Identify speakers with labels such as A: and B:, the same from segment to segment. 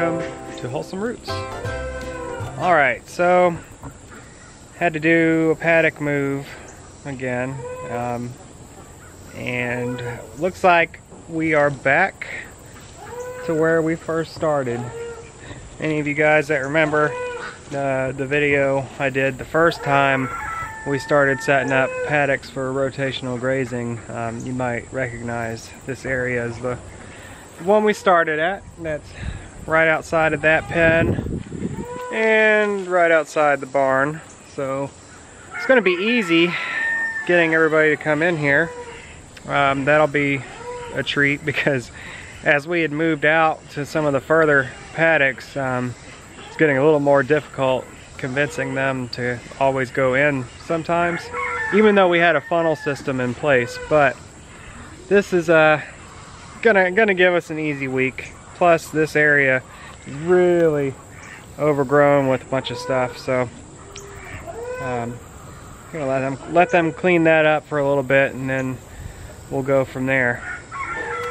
A: welcome to Wholesome Roots. Alright, so had to do a paddock move again, and looks like we are back to where we first started. Any of you guys that remember the video I did the first time we started setting up paddocks for rotational grazing, you might recognize this area as the one we started at. That's right outside of that pen and right outside the barn. So it's going to be easy getting everybody to come in here. That'll be a treat, because as we had moved out to some of the further paddocks, it's getting a little more difficult convincing them to always go in sometimes, even though we had a funnel system in place. But this is gonna give us an easy week. Plus this area is really overgrown with a bunch of stuff, so I'm gonna let them clean that up for a little bit, and then we'll go from there.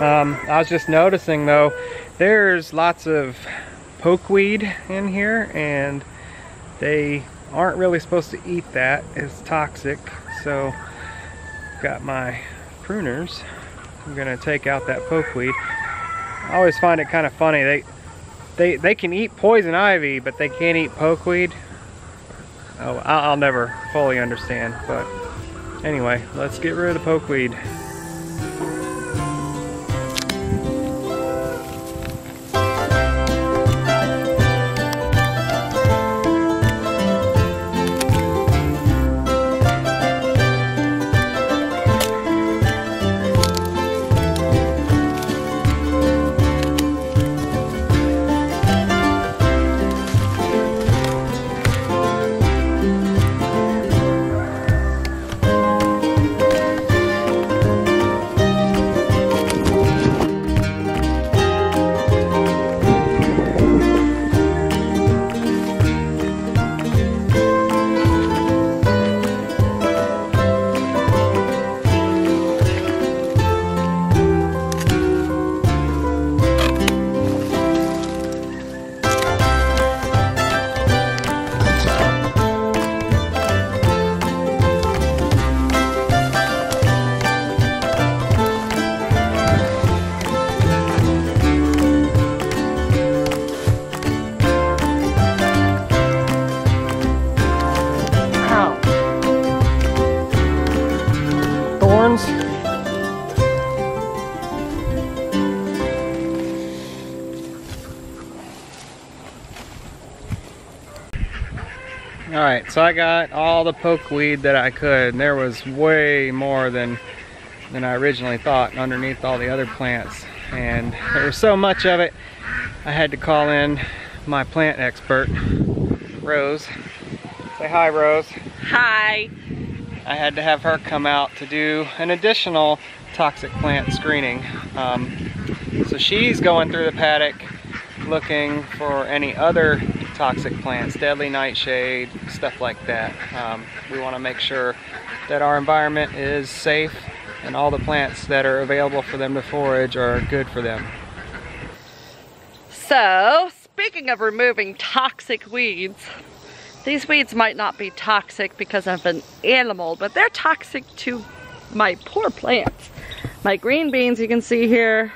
A: I was just noticing though, there's lots of pokeweed in here, and they aren't really supposed to eat that. It's toxic. So got my pruners. I'm gonna take out that pokeweed. I always find it kind of funny. They can eat poison ivy, but they can't eat pokeweed. Oh, I'll never fully understand. But anyway, let's get rid of the pokeweed. Alright, so I got all the pokeweed that I could, and there was way more than I originally thought underneath all the other plants. And there was so much of it, I had to call in my plant expert, Rose. Say hi, Rose.
B: Hi.
A: I had to have her come out to do an additional toxic plant screening. So she's going through the paddock looking for any other toxic plants, deadly nightshade, stuff like that. We want to make sure that our environment is safe and all the plants that are available for them to forage are good for them.
B: So, speaking of removing toxic weeds, these weeds might not be toxic because of an animal, but they're toxic to my poor plants. My green beans, you can see here,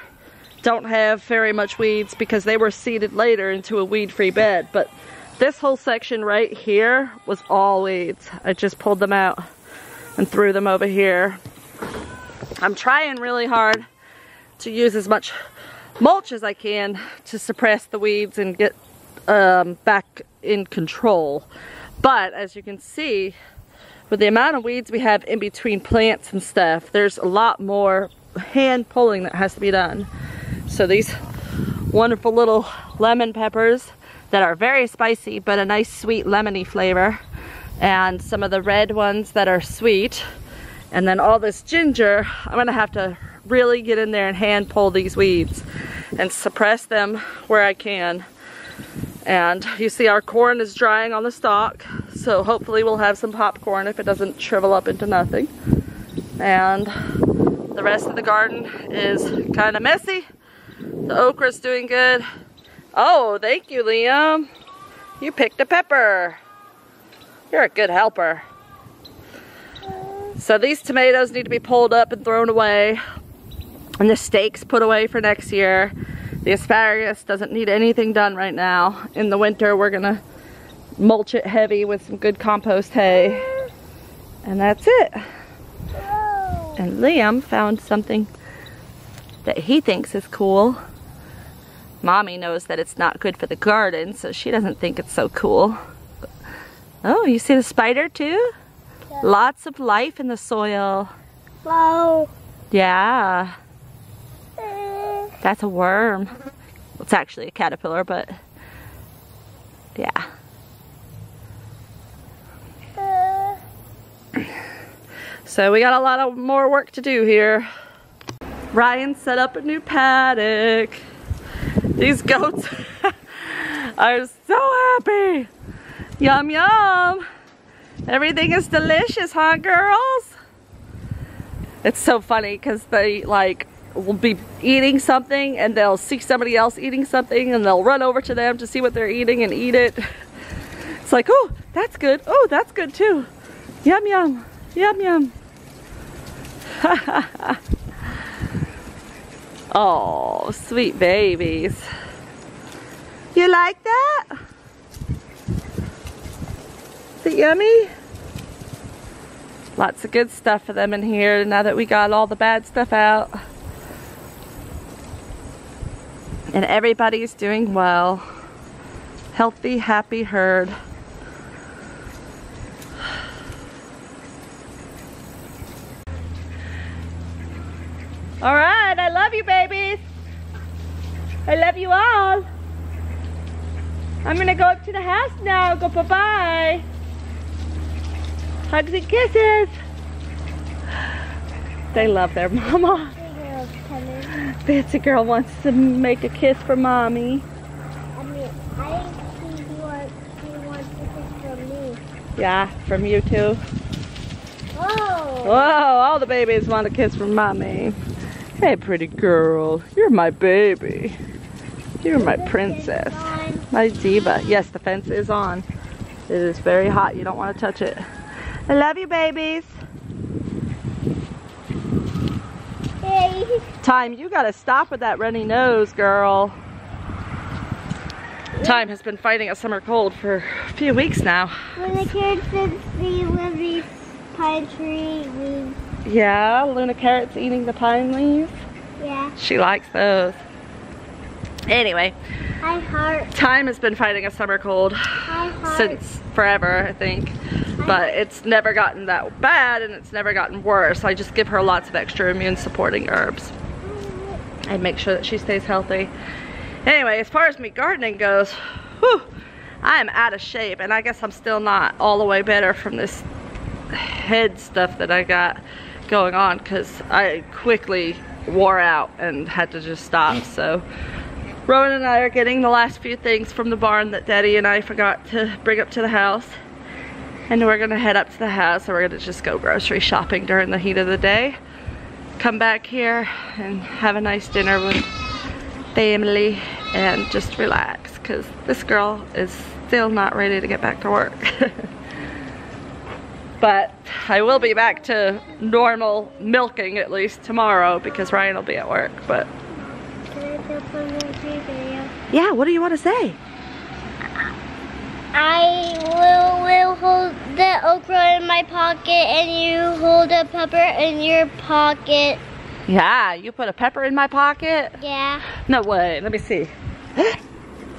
B: don't have very much weeds because they were seeded later into a weed-free bed, but this whole section right here was all weeds. I just pulled them out and threw them over here. I'm trying really hard to use as much mulch as I can to suppress the weeds and get back in control. But as you can see, with the amount of weeds we have in between plants and stuff, there's a lot more hand pulling that has to be done. So these wonderful little lemon peppers that are very spicy but a nice sweet lemony flavor, and some of the red ones that are sweet, and then all this ginger, I'm gonna have to really get in there and hand pull these weeds and suppress them where I can. And you see our corn is drying on the stalk, so hopefully we'll have some popcorn if it doesn't shrivel up into nothing. And the rest of the garden is kind of messy. The okra's doing good. Oh, thank you, Liam. You picked a pepper. You're a good helper. So these tomatoes need to be pulled up and thrown away. And the steaks put away for next year. The asparagus doesn't need anything done right now. In the winter, we're gonna mulch it heavy with some good compost hay. And that's it. And Liam found something that he thinks is cool. Mommy knows that it's not good for the garden, so she doesn't think it's so cool. Oh, you see the spider too? Yeah. Lots of life in the soil.
C: Wow.
B: Yeah. That's a worm. It's actually a caterpillar, but yeah. So we got a lot of more work to do here. Ryan set up a new paddock. These goats are so happy. Yum yum. Everything is delicious, huh, girls? It's so funny because they like will be eating something and they'll see somebody else eating something and they'll run over to them to see what they're eating and eat it. It's like, oh, that's good. Oh, that's good too. Yum yum. Yum yum. Oh, sweet babies. You like that? Is it yummy? Lots of good stuff for them in here now that we got all the bad stuff out. And everybody's doing well. Healthy, happy herd. All right, I love you, babies. I love you all. I'm gonna go up to the house now. Go bye-bye. Hugs and kisses. They love their mama. Fancy girl wants to make a kiss for mommy.
C: I mean, I think he wants a kiss from me.
B: Yeah, from you too.
C: Whoa!
B: Whoa, all the babies want a kiss from mommy. Hey, pretty girl. You're my baby. You're my princess. My diva. Yes, the fence is on. It is very hot. You don't want to touch it. I love you, babies.
C: Hey.
B: Time, you gotta stop with that runny nose, girl. Time has been fighting a summer cold for a few weeks now.
C: When the kids see with these pine tree leaves.
B: Yeah, Luna Carrot's eating the pine leaves.
C: Yeah.
B: She likes those. Anyway, Time has been fighting a summer cold since forever, I think. But it's never gotten that bad and it's never gotten worse. I just give her lots of extra immune supporting herbs and make sure that she stays healthy. Anyway, as far as me gardening goes, whew, I am out of shape, and I guess I'm still not all the way better from this head stuff that I got going on because I quickly wore out and had to just stop. So Rowan and I are getting the last few things from the barn that Daddy and I forgot to bring up to the house. And we're gonna head up to the house and we're gonna just go grocery shopping during the heat of the day. Come back here and have a nice dinner with family and just relax because this girl is still not ready to get back to work. But I will be back to normal milking at least tomorrow because Ryan will be at work. But
C: Can I jump on the video?
B: yeah, what do you want to say?
C: I will hold the okra in my pocket and you hold a pepper in your pocket.
B: Yeah, you put a pepper in my pocket?
C: Yeah.
B: No way, let me see.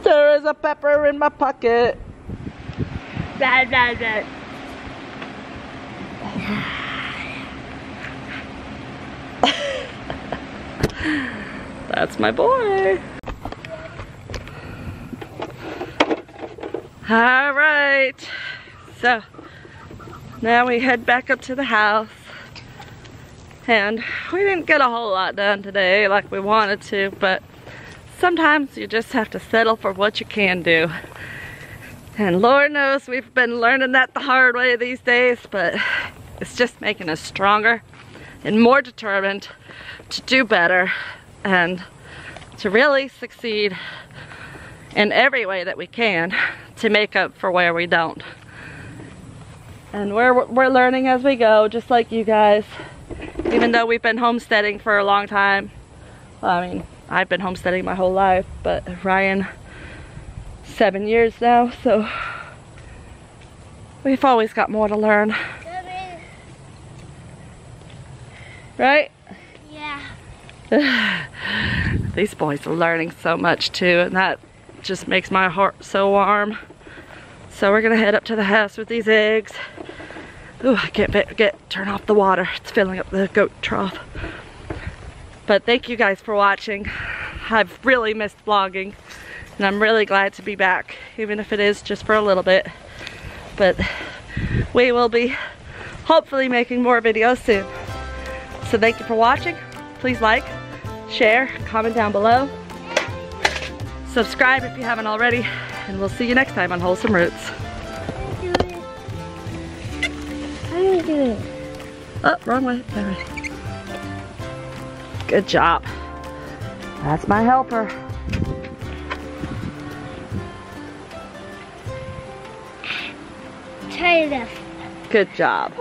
B: There is a pepper in my pocket.
C: Blah, blah, blah.
B: That's my boy. All right, so now we head back up to the house, and we didn't get a whole lot done today like we wanted to, but sometimes you just have to settle for what you can do. And Lord knows we've been learning that the hard way these days, but it's just making us stronger and more determined to do better and to really succeed in every way that we can to make up for where we don't. And we're learning as we go, just like you guys. Even though we've been homesteading for a long time. Well, I mean, I've been homesteading my whole life, but Ryan, 7 years now, so we've always got more to learn. Right?
C: Yeah.
B: These boys are learning so much too, and that just makes my heart so warm. So we're gonna head up to the house with these eggs. Ooh, I can't turn off the water. It's filling up the goat trough. But thank you guys for watching. I've really missed vlogging, and I'm really glad to be back, even if it is just for a little bit. But we will be hopefully making more videos soon. So thank you for watching. Please like, share, comment down below. Subscribe if you haven't already, and we'll see you next time on Wholesome Roots.
C: How do you do it?
B: Oh, wrong way. That way. Good job. That's my helper.
C: Try it.
B: Good job.